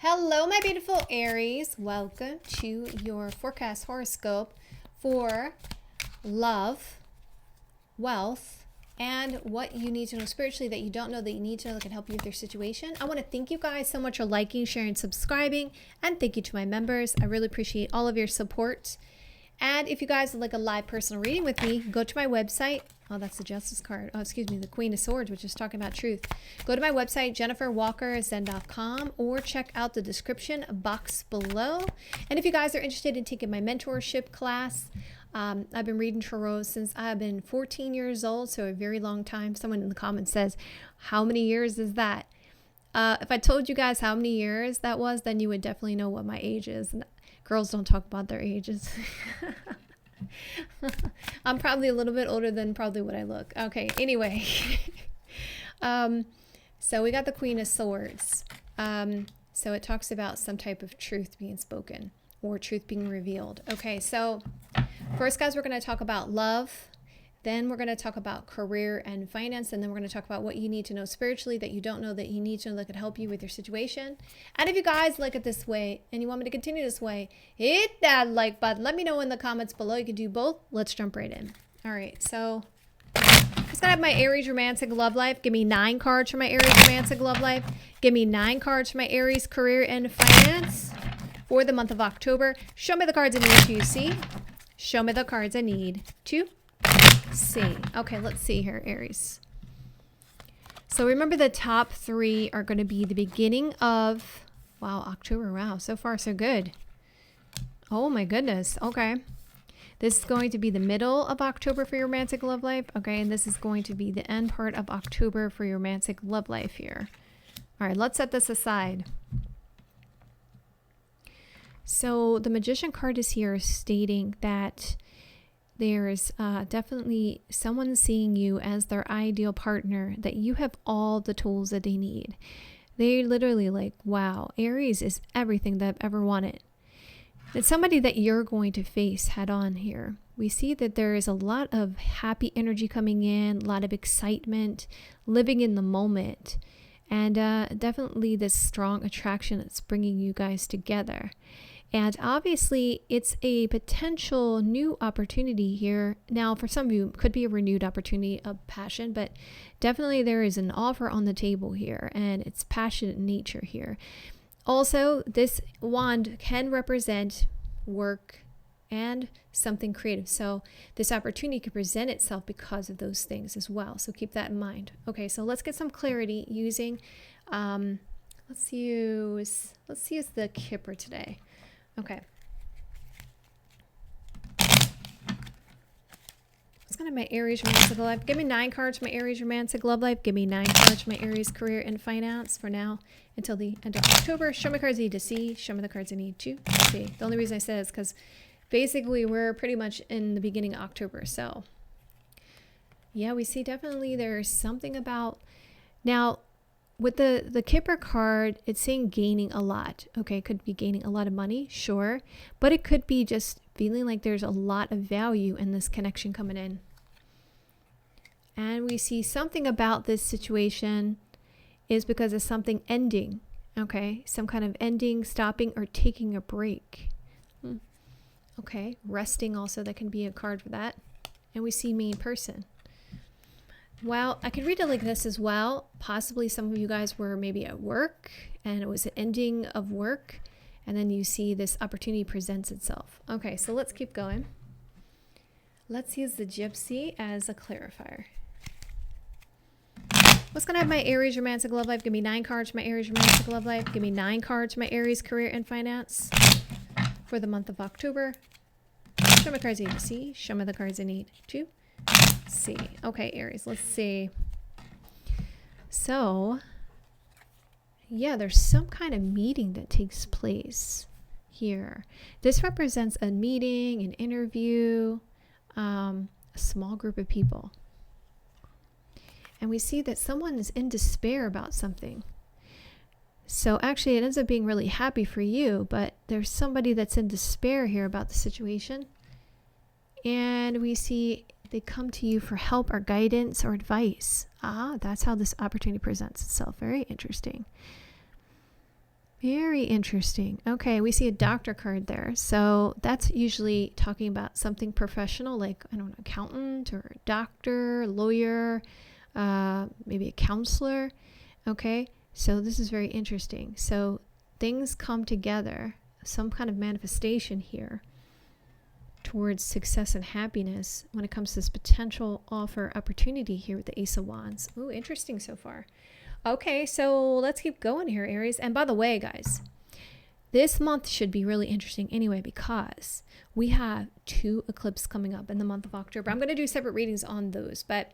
Hello, my beautiful Aries. Welcome to your forecast horoscope for love, wealth, and what you need to know spiritually that you don't know that you need to know that can help you with your situation. I want to thank you guys so much for liking, sharing, subscribing, and thank you to my members. I really appreciate all of your support. And if you guys would like a live personal reading with me, go to my website. Oh, that's the Justice card. Oh, excuse me, the Queen of Swords, which is talking about truth. Go to my website, JenniferWalkerZen.com, or check out the description box below. And if you guys are interested in taking my mentorship class, I've been reading tarot since I've been 14 years old, so a very long time. Someone in the comments says, how many years is that? If I told you guys how many years that was, then you would definitely know what my age is. Girls don't talk about their ages. I'm probably a little bit older than probably what I look. Okay, anyway. So we got the Queen of Swords. So it talks about some type of truth being spoken or truth being revealed. Okay, so first, guys, we're going to talk about love. Then we're going to talk about career and finance. And then we're going to talk about what you need to know spiritually that you don't know that you need to know that could help you with your situation. And if you guys like it this way and you want me to continue this way, hit that like button. Let me know in the comments below. You can do both. Let's jump right in. All right. So I'm just going to have my Aries romantic love life. Give me 9 cards for my Aries romantic love life. Give me 9 cards for my Aries career and finance for the month of October. Show me the cards I need to see. Show me the cards I need to see. Okay, let's see here, Aries. So remember the top 3 are going to be the beginning of, wow, October. Wow, so far so good. Oh my goodness. Okay. This is going to be the middle of October for your romantic love life. Okay, and this is going to be the end part of October for your romantic love life here. All right, let's set this aside. So the Magician card is here stating that there's definitely someone seeing you as their ideal partner, that you have all the tools that they need. They're literally like, wow, Aries is everything that I've ever wanted. It's somebody that you're going to face head on here. We see that there is a lot of happy energy coming in, a lot of excitement, living in the moment, and definitely this strong attraction that's bringing you guys together. And obviously, it's a potential new opportunity here. Now, for some of you, it could be a renewed opportunity of passion, but definitely there is an offer on the table here, and it's passionate in nature here. Also, this wand can represent work and something creative. So this opportunity could present itself because of those things as well. So keep that in mind. Okay, so let's get some clarity using, let's use the Kipper today. Okay. It's going to my Aries romantic love life. Give me 9 cards for my Aries romantic love life. Give me 9 cards for my Aries career and finance for now until the end of October. Show me cards I need to see. Show me the cards I need to see. The only reason I said is because basically we're pretty much in the beginning of October. So yeah, we see definitely there's something about now. With the Kipper card, it's saying gaining a lot. Okay, it could be gaining a lot of money, sure. But it could be just feeling like there's a lot of value in this connection coming in. And we see something about this situation is because of something ending. Okay, some kind of ending, stopping, or taking a break. Okay, resting also, that can be a card for that. And we see main person. Well, I could read it like this as well. Possibly some of you guys were maybe at work and it was an ending of work. And then you see this opportunity presents itself. Okay, so let's keep going. Let's use the Gypsy as a clarifier. What's going to have my Aries romantic love life? Give me 9 cards for my Aries romantic love life. Give me 9 cards for my Aries career and finance for the month of October. Show me cards I need to see. Show me the cards I need to see. Okay, Aries, let's see. So yeah, there's some kind of meeting that takes place here. This represents a meeting, an interview, a small group of people. And we see that someone is in despair about something. So actually it ends up being really happy for you, but there's somebody that's in despair here about the situation. And we see they come to you for help or guidance or advice. That's how this opportunity presents itself. Very interesting. Very interesting. Okay, we see a doctor card there. So that's usually talking about something professional, like, I don't know, accountant or doctor, lawyer, maybe a counselor. Okay, so this is very interesting. So things come together, some kind of manifestation here towards success and happiness when it comes to this potential offer opportunity here with the Ace of Wands. Ooh, interesting so far. Okay, so let's keep going here, Aries. And by the way, guys, this month should be really interesting anyway because we have 2 eclipses coming up in the month of October. I'm going to do separate readings on those, but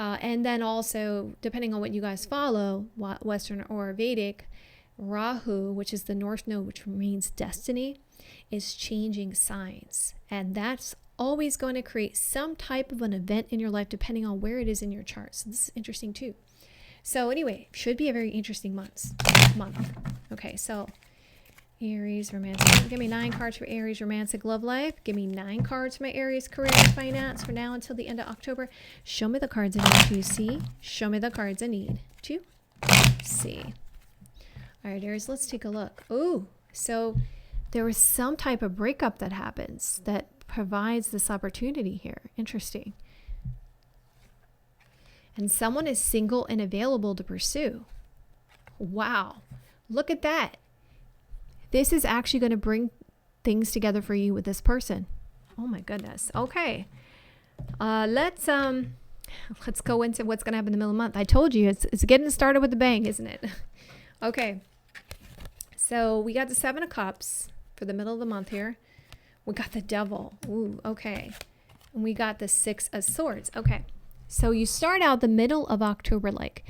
and then also, depending on what you guys follow, Western or Vedic, Rahu, which is the North Node, which means destiny, is changing signs. And that's always going to create some type of an event in your life depending on where it is in your chart. So this is interesting too. So anyway, should be a very interesting month. Okay, so Aries romantic. Give me 9 cards for Aries romantic love life. Give me 9 cards for my Aries career and finance for now until the end of October. Show me the cards I need to see. Show me the cards I need to see. All right, Aries, let's take a look. Ooh, so there was some type of breakup that happens that provides this opportunity here. Interesting. And someone is single and available to pursue. Wow. Look at that. This is actually going to bring things together for you with this person. Oh my goodness. Okay. Let's go into what's going to happen in the middle of the month. I told you it's getting started with a bang, isn't it? Okay. So we got the 7 of Cups for the middle of the month here. We got the Devil. Ooh, okay. And we got the 6 of Swords. Okay. So you start out the middle of October like,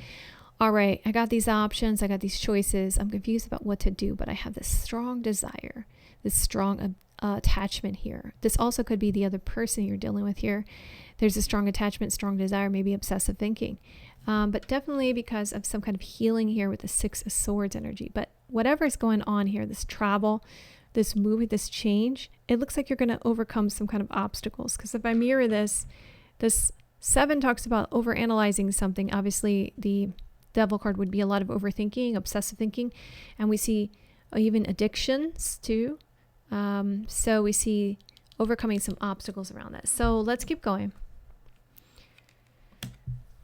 all right, I got these options, I got these choices, I'm confused about what to do, but I have this strong desire, this strong attachment here. This also could be the other person you're dealing with here. There's a strong attachment, strong desire, maybe obsessive thinking, but definitely because of some kind of healing here with the 6 of Swords energy. But whatever is going on here, this travel, this movement, this change, it looks like you're going to overcome some kind of obstacles. Because if I mirror this 7 talks about overanalyzing something. Obviously, the Devil card would be a lot of overthinking, obsessive thinking, and we see even addictions too. So we see overcoming some obstacles around that. So let's keep going.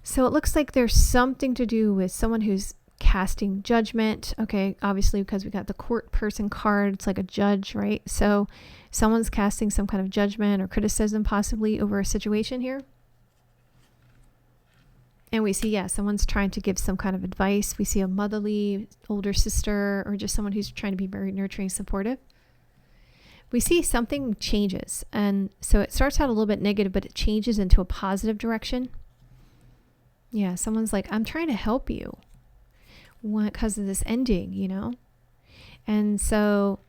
So it looks like there's something to do with someone who's casting judgment. Okay, obviously because we got the court person card, it's like a judge, right? So someone's casting some kind of judgment or criticism possibly over a situation here. And we see, someone's trying to give some kind of advice. We see a motherly older sister or just someone who's trying to be very nurturing, supportive. We see something changes. And so it starts out a little bit negative, but it changes into a positive direction. Yeah, someone's like, I'm trying to help you because of this ending, you know? And so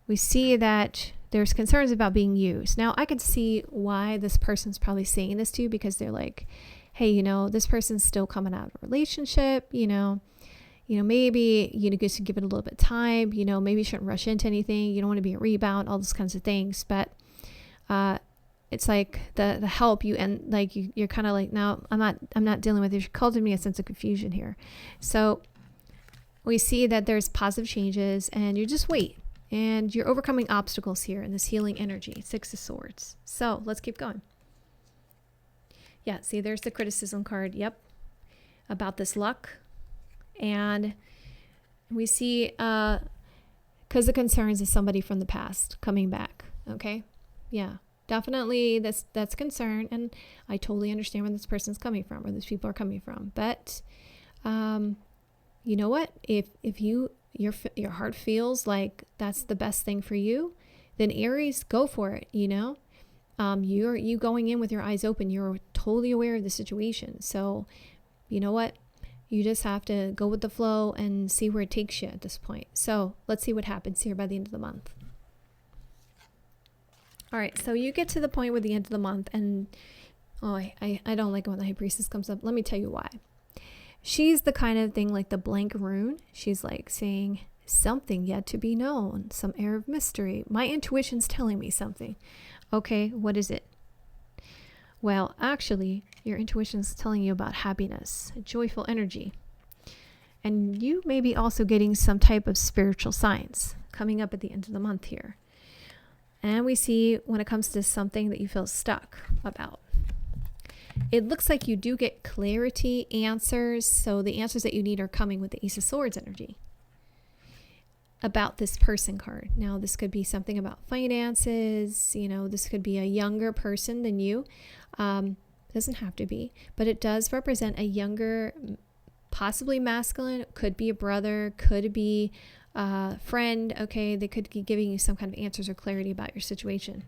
we see that there's concerns about being used. Now, I could see why this person's probably saying this to you because they're like, hey, you know, this person's still coming out of a relationship, you know, maybe you should give it a little bit of time, you know, maybe you shouldn't rush into anything. You don't want to be a rebound, all those kinds of things. But it's like the help you, and like you're kind of like, no, I'm not dealing with it. You're causing me a sense of confusion here. So we see that there's positive changes and you just wait and you're overcoming obstacles here in this healing energy, 6 of Swords. So let's keep going. Yeah, see, there's the criticism card. Yep. About this luck. And we see, because the concerns is somebody from the past coming back. Okay. Yeah, definitely that's concern. And I totally understand where this person's coming from, where these people are coming from. But, you know what? If your heart feels like that's the best thing for you, then Aries, go for it, you know? You going in with your eyes open, you're totally aware of the situation. So, you know what? You just have to go with the flow and see where it takes you at this point. So let's see what happens here by the end of the month. All right. So you get to the point with the end of the month and, I don't like when the High Priestess comes up. Let me tell you why. She's the kind of thing like the blank rune. She's like saying something yet to be known, some air of mystery. My intuition's telling me something. Okay, what is it? Well, actually, your intuition is telling you about happiness, a joyful energy. And you may be also getting some type of spiritual signs coming up at the end of the month here. And we see when it comes to something that you feel stuck about. It looks like you do get clarity, answers. So the answers that you need are coming with the Ace of Swords energy about this person card. Now, this could be something about finances. This could be a younger person than you. Doesn't have to be, but it does represent a younger, possibly masculine, could be a brother, could be a friend. Okay, they could be giving you some kind of answers or clarity about your situation.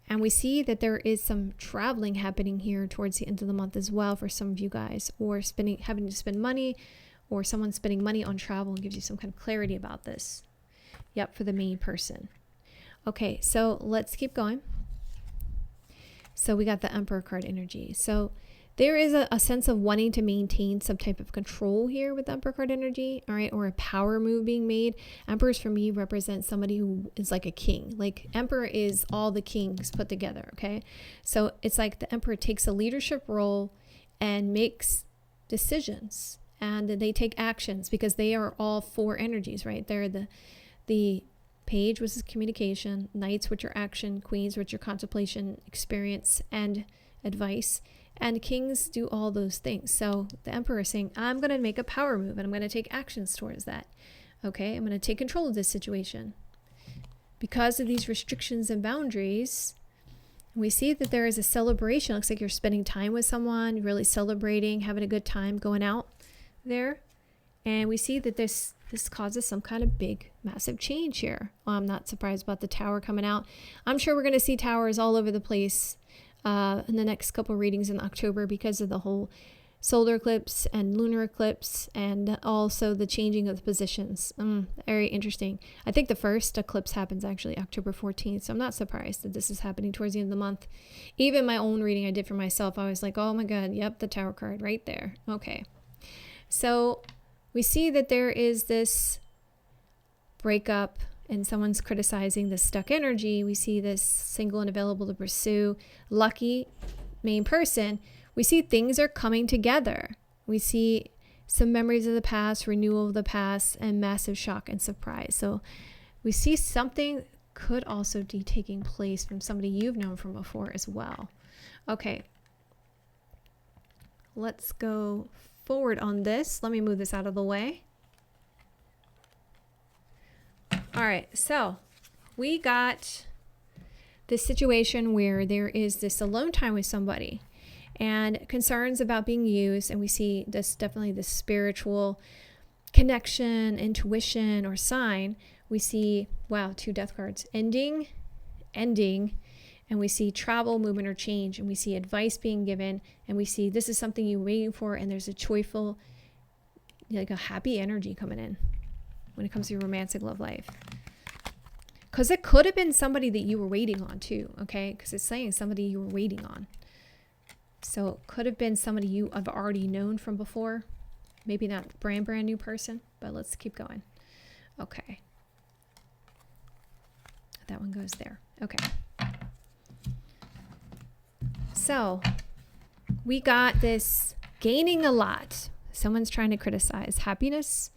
And we see that there is some traveling happening here towards the end of the month as well for some of you guys, or having to spend money, or someone spending money on travel and gives you some kind of clarity about this. Yep, for the main person. Okay, so let's keep going. So we got the Emperor card energy. So there is a sense of wanting to maintain some type of control here with the Emperor card energy, all right, or a power move being made. Emperors for me represent somebody who is like a king. Like Emperor is all the kings put together, okay? So it's like the Emperor takes a leadership role and makes decisions, and they take actions because they are all four energies, right? They're the Page, which is communication, Knights, which are action, Queens, which are contemplation, experience, and advice. And kings do all those things. So the Emperor is saying, I'm going to make a power move and I'm going to take actions towards that. Okay, I'm going to take control of this situation. Because of these restrictions and boundaries, we see that there is a celebration. It looks like you're spending time with someone, really celebrating, having a good time, going out there. And we see that this causes some kind of big, massive change here. Well, I'm not surprised about the tower coming out. I'm sure we're going to see towers all over the place in the next couple readings in October because of the whole solar eclipse and lunar eclipse, and also the changing of the positions. Very interesting. I think the first eclipse happens actually October 14th, so I'm not surprised that this is happening towards the end of the month. Even my own reading I did for myself, I was like, oh my God, yep, the tower card right there. Okay. So we see that there is this breakup and someone's criticizing the stuck energy. We see this single and available to pursue, lucky main person. We see things are coming together. We see some memories of the past, renewal of the past, and massive shock and surprise. So we see something could also be taking place from somebody you've known from before as well. Okay. Let's go forward on this. Let me move this out of the way. All right, so we got this situation where there is this alone time with somebody and concerns about being used, and we see this definitely the spiritual connection, intuition, or sign. We see, wow, 2 death cards, ending, and we see travel, movement, or change, and we see advice being given, and we see this is something you're waiting for, and there's a joyful, like a happy energy coming in when it comes to your romantic love life. Because it could have been somebody that you were waiting on too, okay? Because it's saying somebody you were waiting on. So it could have been somebody you have already known from before. Maybe not brand new person, but let's keep going. Okay. That one goes there. Okay. So we got this gaining a lot. Someone's trying to criticize happiness,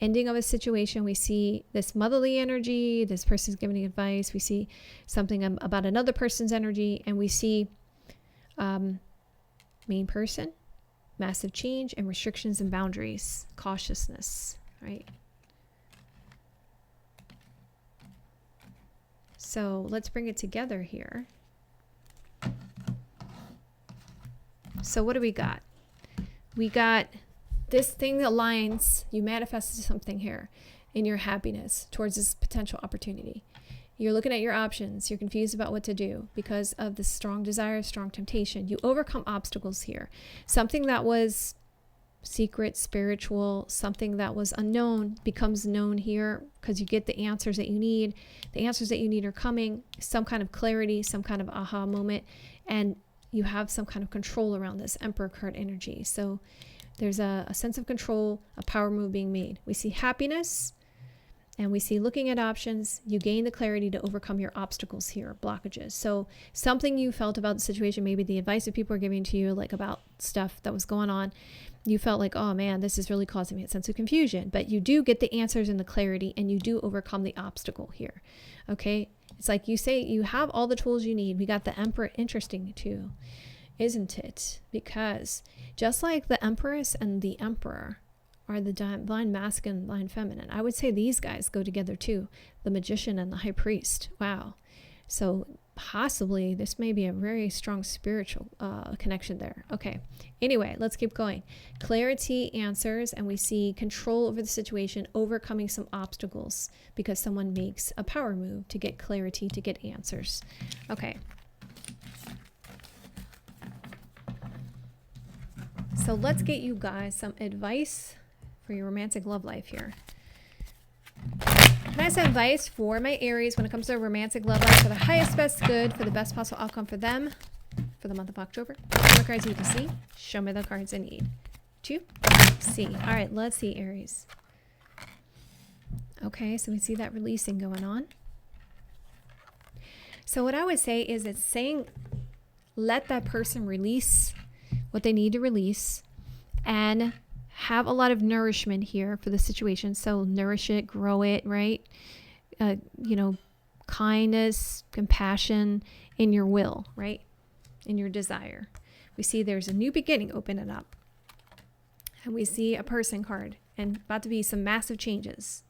ending of a situation. We see this motherly energy. This person's giving advice. We see something about another person's energy, and we see main person, massive change, and restrictions and boundaries, cautiousness, right? So let's bring it together here. So what do we got? We got this thing that aligns. You manifested something here in your happiness towards this potential opportunity. You're looking at your options. You're confused about what to do because of the strong desire, strong temptation. You overcome obstacles here. Something that was secret, spiritual, something that was unknown becomes known here because you get the answers that you need. The answers that you need are coming. Some kind of clarity, some kind of aha moment, and you have some kind of control around this Emperor card energy. So there's a sense of control, a power move being made. We see happiness, and we see looking at options. You gain the clarity to overcome your obstacles here, blockages. So something you felt about the situation, maybe the advice that people are giving to you, like about stuff that was going on, You felt like, oh man, this is really causing me a sense of confusion. But you do get the answers and the clarity, and you do overcome the obstacle here. Okay? It's like you say you have all the tools you need. We got the Emperor. Interesting too, isn't it? Because just like the Empress and the Emperor are the divine masculine, divine feminine, I would say these guys go together too. The Magician and the High Priest. Wow. So possibly this may be a very strong spiritual connection there. Okay. Anyway, let's keep going. Clarity, answers, and we see control over the situation, overcoming some obstacles because someone makes a power move to get clarity, to get answers. Okay. So let's get you guys some advice for your romantic love life here. Nice advice for my Aries when it comes to romantic love life for the highest, best good, for the best possible outcome for them for the month of October. Show me the cards you need to see. Show me the cards I need to see. All right, let's see, Aries. Okay, so we see that releasing going on. So what I would say is it's saying let that person release what they need to release and have a lot of nourishment here for the situation. So nourish it, grow it, right? Kindness, compassion in your will, right? In your desire. We see there's a new beginning opening up. And we see a person card and about to be some massive changes.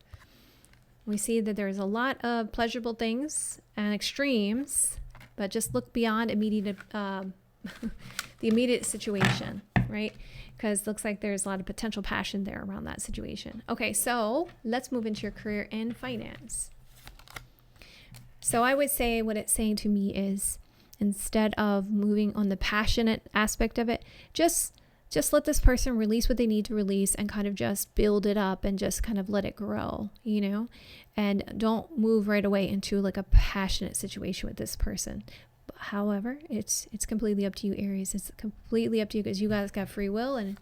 We see that there's a lot of pleasurable things and extremes, but just look beyond immediate, the immediate situation, right? Because it looks like there's a lot of potential passion there around that situation. Okay, so let's move into your career and finance. So I would say what it's saying to me is instead of moving on the passionate aspect of it, just let this person release what they need to release and kind of just build it up and just kind of let it grow, and don't move right away into like a passionate situation with this person. However, it's completely up to you, Aries. It's completely up to you because you guys got free will, and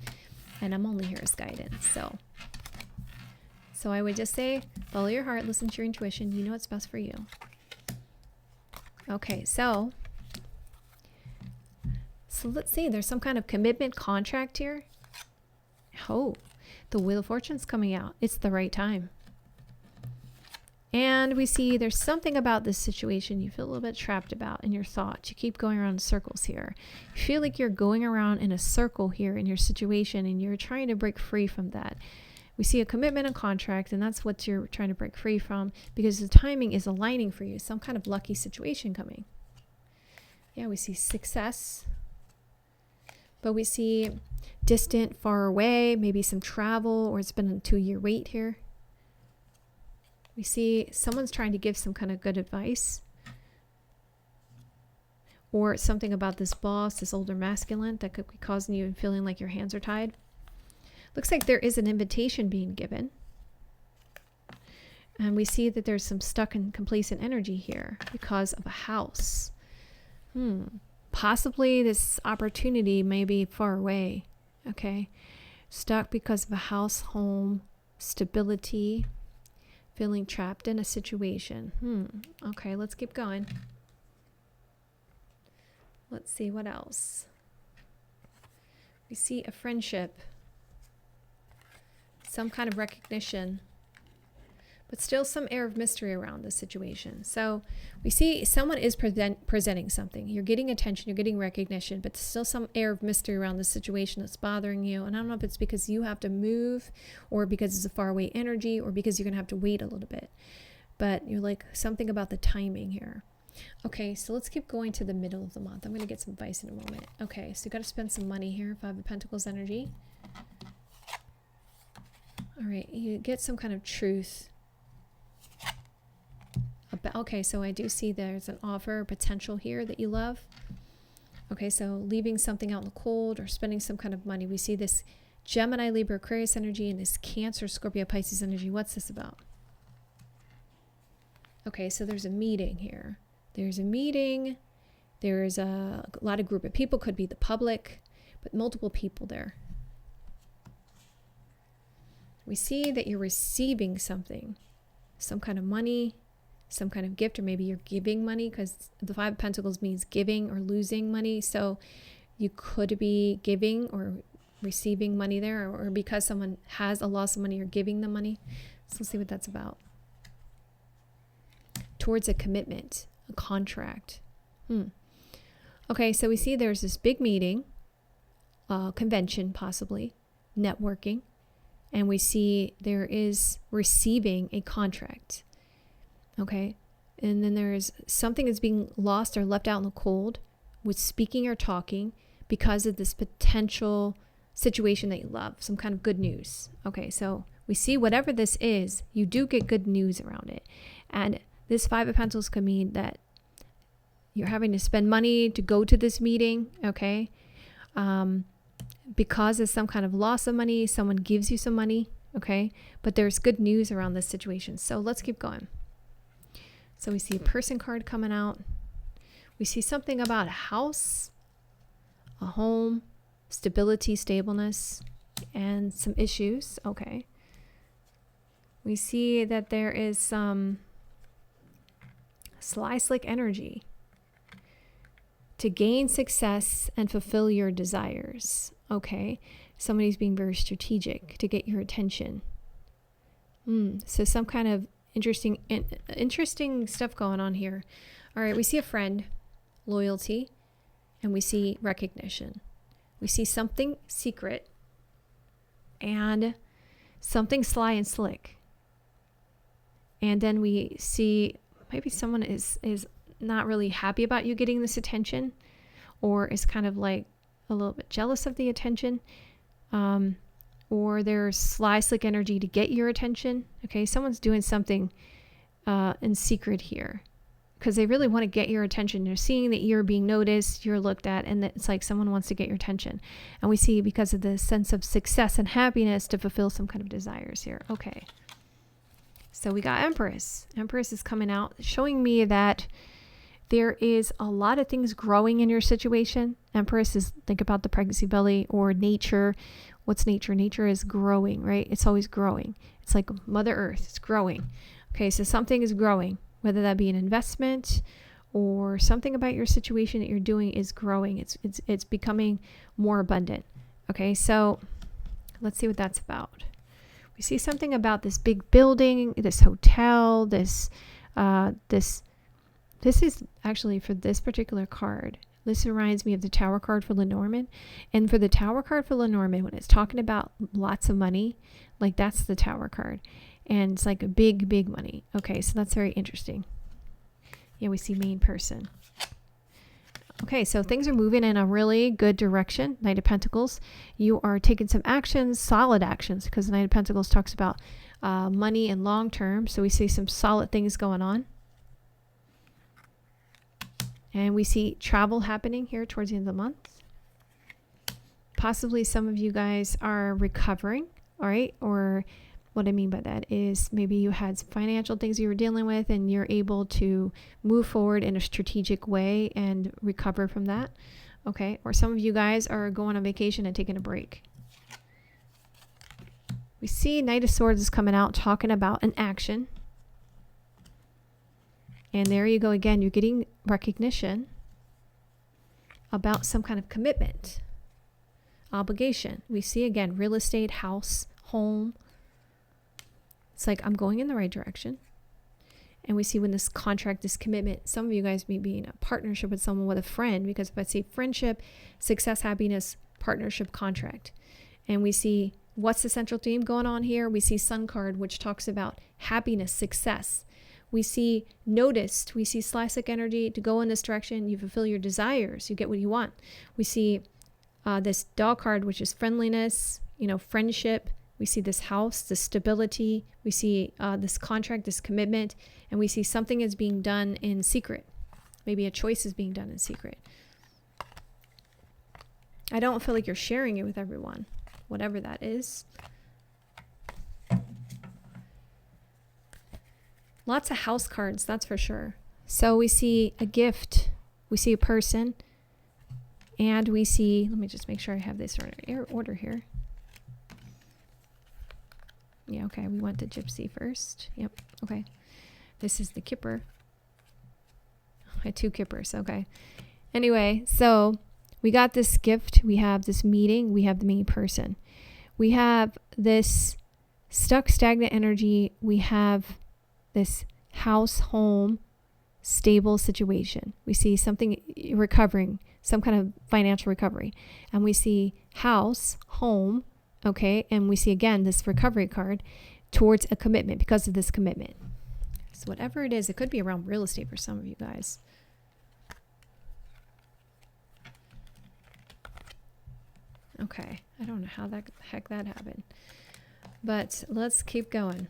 I'm only here as guidance. So I would just say follow your heart, listen to your intuition. You know what's best for you. Okay, so let's see. There's some kind of commitment contract here. Oh, the Wheel of Fortune's coming out. It's the right time. And we see there's something about this situation you feel a little bit trapped about in your thoughts. You keep going around in circles here. You feel like you're going around in a circle here in your situation, and you're trying to break free from that. We see a commitment and contract, and that's what you're trying to break free from because the timing is aligning for you. Some kind of lucky situation coming. Yeah, we see success. But we see distant, far away, maybe some travel, or it's been a 2-year wait here. We see someone's trying to give some kind of good advice, or something about this boss, this older masculine that could be causing you and feeling like your hands are tied. Looks like there is an invitation being given. And we see that there's some stuck and complacent energy here because of a house. Possibly this opportunity may be far away. Okay. Stuck because of a house, home, stability. Feeling trapped in a situation. Okay, let's keep going. Let's see what else. We see a friendship. Some kind of recognition. But still some air of mystery around this situation. So we see someone is presenting something. You're getting attention, you're getting recognition, but still some air of mystery around the situation that's bothering you. And I don't know if it's because you have to move, or because it's a faraway energy, or because you're going to have to wait a little bit. But you're like something about the timing here. Okay, so let's keep going to the middle of the month. I'm going to get some advice in a moment. Okay, so you got to spend some money here. 5 of Pentacles energy. All right, you get some kind of truth. Okay, so I do see there's an offer, potential here that you love. Okay, so leaving something out in the cold or spending some kind of money. We see this Gemini, Libra, Aquarius energy and this Cancer, Scorpio, Pisces energy. What's this about? Okay, so there's a meeting here. There's a meeting. There's a lot of group of people. Could be the public, but multiple people there. We see that you're receiving something, some kind of money, some kind of gift, or maybe you're giving money, because the 5 of Pentacles means giving or losing money. So you could be giving or receiving money there, or because someone has a loss of money, you're giving them money. So let's see what that's about. Towards a commitment, a contract. Okay, so we see there's this big meeting, convention possibly, networking, and we see there is receiving a contract. Okay, and then there's something that's being lost or left out in the cold with speaking or talking because of this potential situation that you love, some kind of good news. Okay, so we see whatever this is, you do get good news around it. And this Five of Pentacles could mean that you're having to spend money to go to this meeting, okay? Because of some kind of loss of money, someone gives you some money, okay? But there's good news around this situation. So let's keep going. So we see a person card coming out. We see something about a house, a home, stability, stableness, and some issues, okay? We see that there is some sly, slick energy to gain success and fulfill your desires. Okay, somebody's being very strategic to get your attention. So some kind of interesting stuff going on here. All right, we see a friend, loyalty, and we see recognition. We see something secret and something sly and slick. And then we see maybe someone is not really happy about you getting this attention, or is kind of like a little bit jealous of the attention, or there's sly, slick energy to get your attention. Okay, someone's doing something in secret here because they really want to get your attention. They're seeing that you're being noticed, you're looked at, and it's like someone wants to get your attention. And we see because of the sense of success and happiness to fulfill some kind of desires here. Okay, so we got Empress. Empress is coming out, showing me that there is a lot of things growing in your situation. Empress is, think about the pregnancy belly or nature. What's nature? Nature is growing, right? It's always growing. It's like Mother Earth. It's growing. Okay, so something is growing, whether that be an investment or something about your situation that you're doing is growing. It's becoming more abundant. Okay, so let's see what that's about. We see something about this big building, this hotel, this is actually for this particular card. This reminds me of the Tower card for Lenormand. And for the Tower card for Lenormand, when it's talking about lots of money, like that's the Tower card. And it's like a big, big money. Okay, so that's very interesting. Yeah, we see main person. Okay, so things are moving in a really good direction. Knight of Pentacles. You are taking some actions, solid actions, because the Knight of Pentacles talks about money and long term. So we see some solid things going on. And we see travel happening here towards the end of the month. Possibly some of you guys are recovering, all right? Or what I mean by that is maybe you had some financial things you were dealing with and you're able to move forward in a strategic way and recover from that, okay? Or some of you guys are going on vacation and taking a break. We see Knight of Swords is coming out talking about an action. And there you go again. You're getting recognition about some kind of commitment, obligation. We see again, real estate, house, home. It's like I'm going in the right direction. And we see when this contract, this commitment, some of you guys may be in a partnership with someone, with a friend, because if I see friendship, success, happiness, partnership, contract. And we see what's the central theme going on here? We see Sun card, which talks about happiness, success. We see noticed, we see slice-like energy to go in this direction. You fulfill your desires, you get what you want. We see this dog card, which is friendliness, friendship. We see this house, this stability. We see this contract, this commitment, and we see something is being done in secret. Maybe a choice is being done in secret. I don't feel like you're sharing it with everyone, whatever that is. Lots of house cards, that's for sure. So we see a gift, we see a person, and we see, let me just make sure I have this in order here. Yeah, okay, we went to Gypsy first. Yep, okay. This is the Kipper. I had two Kippers, okay. Anyway, so We got this gift. We have this meeting. We have the main person. We have this stuck, stagnant energy. We have this house, home, stable situation. We see something recovering, some kind of financial recovery. And we see house, home, okay? And we see again this recovery card towards a commitment because of this commitment. So whatever it is, it could be around real estate for some of you guys. Okay, I don't know how the heck that happened. But let's keep going.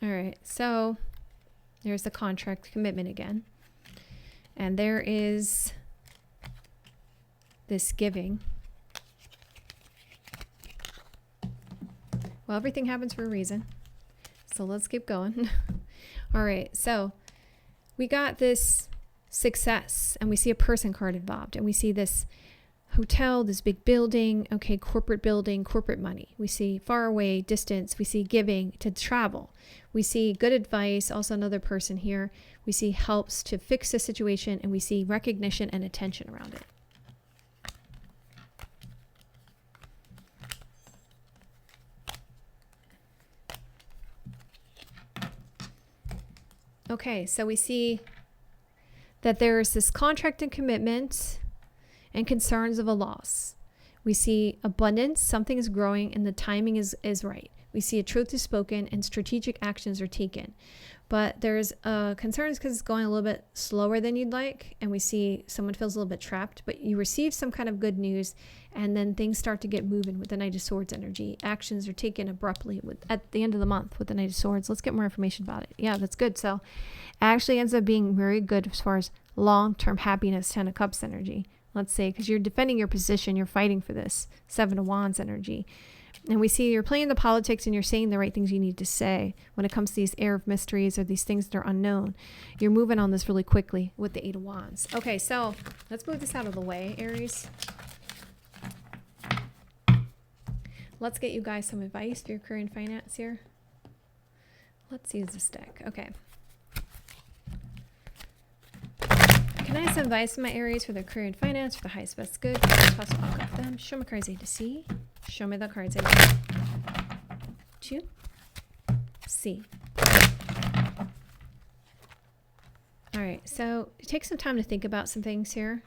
All right, so there's the contract commitment again. And there is this giving. Well, everything happens for a reason. So let's keep going. All right, so we got this success, and we see a person card involved, and we see this hotel, this big building, okay, corporate building, corporate money. We see far away, distance. We see giving to travel. We see good advice, also another person here. We see helps to fix the situation, and we see recognition and attention around it. Okay, so we see that there's this contract and commitment and concerns of a loss. We see abundance, something is growing, and the timing is right. We see a truth is spoken and strategic actions are taken. But there's concerns because it's going a little bit slower than you'd like, and we see someone feels a little bit trapped, but you receive some kind of good news, and then things start to get moving with the Knight of Swords energy. Actions are taken abruptly at the end of the month with the Knight of Swords. Let's get more information about it. Yeah, that's good. So it actually ends up being very good as far as long-term happiness, Ten of Cups energy. Let's say, because you're defending your position, you're fighting for this. Seven of Wands energy. And we see you're playing the politics and you're saying the right things you need to say when it comes to these air of mysteries or these things that are unknown. You're moving on this really quickly with the Eight of Wands. Okay, so let's move this out of the way, Aries. Let's get you guys some advice for your career and finance here. Let's use this deck. Okay. Can I have some advice from my Aries for their career and finance for the highest best good? Toss a pack of them. Show me cards A to C. Show me the cards A to C. All right, so take some time to think about some things here.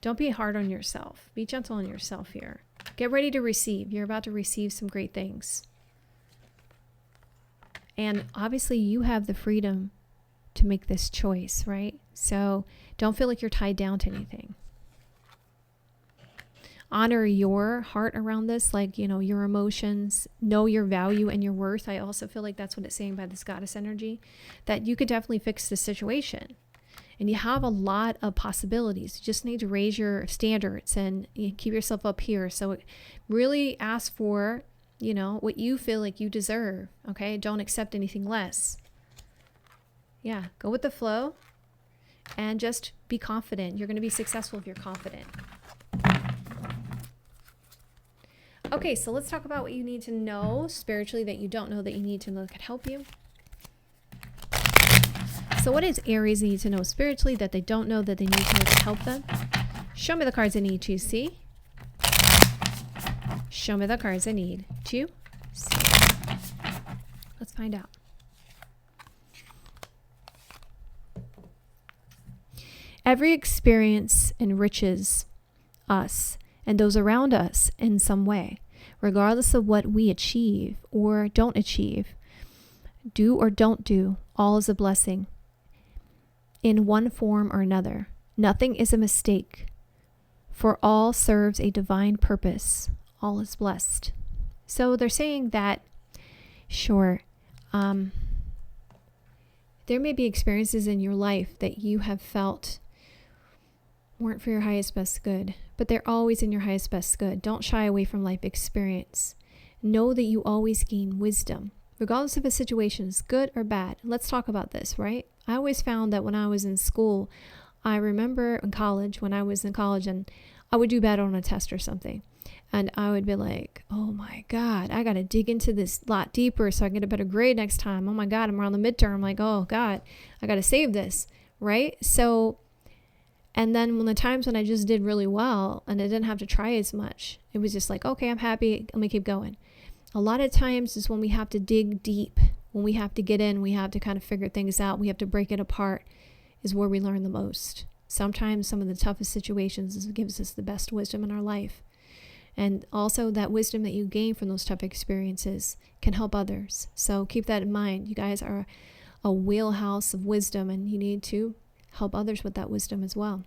Don't be hard on yourself. Be gentle on yourself here. Get ready to receive. You're about to receive some great things. And obviously you have the freedom to make this choice, right? So don't feel like you're tied down to anything. Honor your heart around this, like, you know, your emotions, know your value and your worth. I also feel like that's what it's saying by this goddess energy, that you could definitely fix the situation. And you have a lot of possibilities. You just need to raise your standards and keep yourself up here. So really ask for, you know, what you feel like you deserve. Okay. Don't accept anything less. Yeah. Go with the flow and just be confident. You're going to be successful if you're confident. Okay, so let's talk about what you need to know spiritually that you don't know that you need to know that could help you. So what does Aries need to know spiritually that they don't know that they need to know to help them? Show me the cards I need to see. Show me the cards I need to see. Let's find out. Every experience enriches us and those around us in some way, regardless of what we achieve or don't achieve. Do or don't do, all is a blessing in one form or another. Nothing is a mistake, for all serves a divine purpose. All is blessed. So they're saying that, sure, there may be experiences in your life that you have felt weren't for your highest best good, but they're always in your highest best good. Don't shy away from life experience. Know that you always gain wisdom, regardless if a situation is good or bad. Let's talk about this, right? I always found that when I was in school, I remember in college, when I was in college and I would do bad on a test or something. And I would be like, oh my God, I got to dig into this a lot deeper so I can get a better grade next time. Oh my God, I'm around the midterm. Like, oh God, I got to save this, right? So, and then when the times when I just did really well and I didn't have to try as much, it was just like, okay, I'm happy. Let me keep going. A lot of times is when we have to dig deep, when we have to get in, we have to kind of figure things out. We have to break it apart is where we learn the most. Sometimes some of the toughest situations gives us the best wisdom in our life. And also that wisdom that you gain from those tough experiences can help others. So keep that in mind. You guys are a wheelhouse of wisdom and you need to help others with that wisdom as well.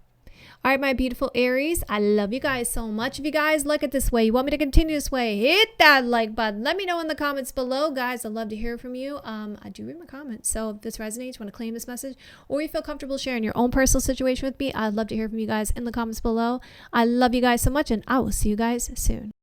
All right, my beautiful Aries, I love you guys so much. If you guys like it this way, you want me to continue this way, hit that like button. Let me know in the comments below, guys. I'd love to hear from you. I do read my comments, so if this resonates, you want to claim this message, or you feel comfortable sharing your own personal situation with me, I'd love to hear from you guys in the comments below. I love you guys so much, and I will see you guys soon.